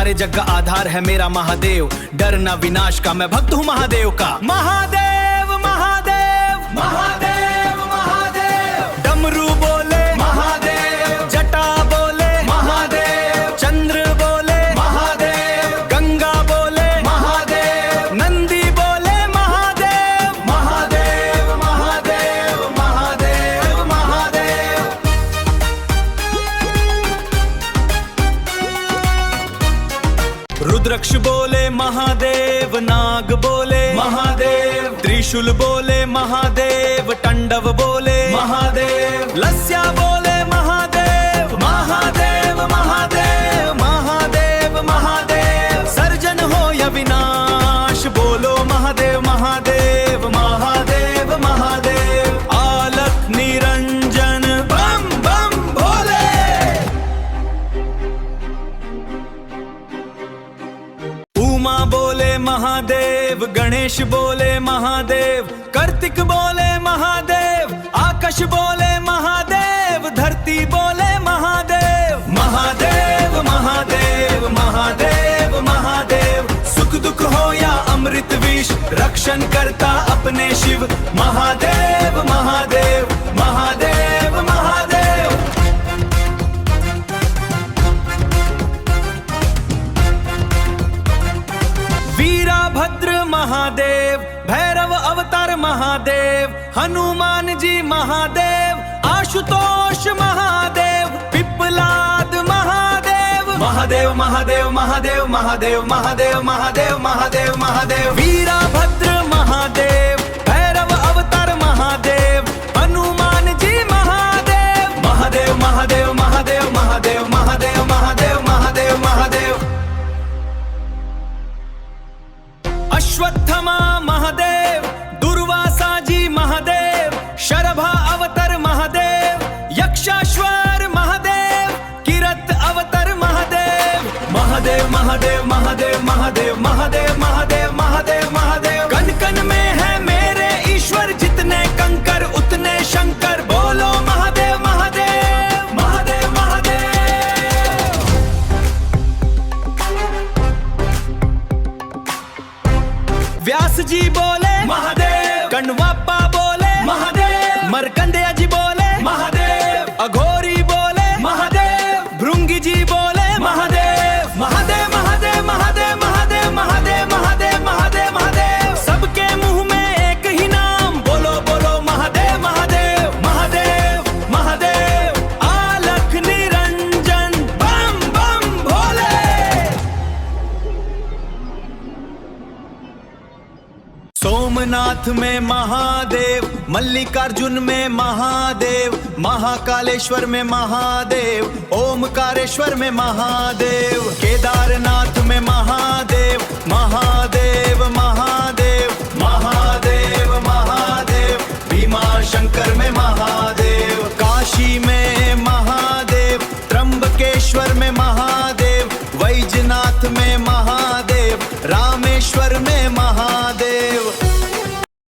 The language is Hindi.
सारे जग का आधार है मेरा महादेव, डरना विनाश का, मैं भक्त हूँ महादेव का। महादेव महादेव महादेव महादेव, डमरू बोले महादेव, जटा बोले महादेव, चंद्र बोले महादेव, गंगा बोले महादेव, नंदी बोले महादेव, महादेव महादेव महादेव महादेव। रुद्रक्ष बोले महादेव, नाग बोले महादेव, त्रिशूल बोले महादेव, टंडव बोले महादेव, लस्या बोले महादेव, महादेव महादेव महादेव महादेव। सर्जन हो या विनाश बोलो महादेव महादेव महादेव महादेव। आलख निरंजन बम बम भोले। उमा बोले महादेव, गणेश बोले महादेव, कार्तिक बोले महादेव, आकाश बोले महादेव, धरती बोले महादेव, महादेव महादेव महादेव महादेव। सुख दुख हो या अमृत विष, रक्षण करता अपने शिव, महादेव महादेव महादेव महादेव। वीरभद्र महादेव, भैरव अवतार महादेव, हनुमान जी महादेव, आशुतोष महादेव, पिपलाद महादेव, महादेव महादेव महादेव महादेव महादेव महादेव महादेव महादेव। वीरभद्र महादेव, भैरव अवतार महादेव, हनुमान जी महादेव, महादेव महादेव महादेव महादेव महादेव महादेव महादेव महादेव। अश्वत्थमा महादेव, दुर्वासा जी महादेव, शरभा अवतार महादेव, यक्षाश्वर महादेव, किरत अवतार महादेव, महादेव महादेव महादेव महादेव महादेव महादेव महादेव महादेव। कन कन में है मेरे ईश्वर, जितने कंकर उतने शंकर, बोलो महादेव महादेव महादेव महादेव। व्यास जी बोले महादेव, कण्वापा बोले महादेव, मरकंडेय जी बोले महादेव, अघोरी बोले महादेव, भृंगी जी बोले महादेव, महादेव महादेव महादेव महादेव महादेव महादेव महादेव महादेव। सबके मुंह में एक ही नाम, बोलो बोलो महादेव महादेव महादेव महादेव। आलख निरंजन बम बम भोले। सोमनाथ में महादेव, मल्लिकार्जुन में महादेव, महाकालेश्वर में महादेव, ओमकारेश्वर में महादेव, केदारनाथ में महादेव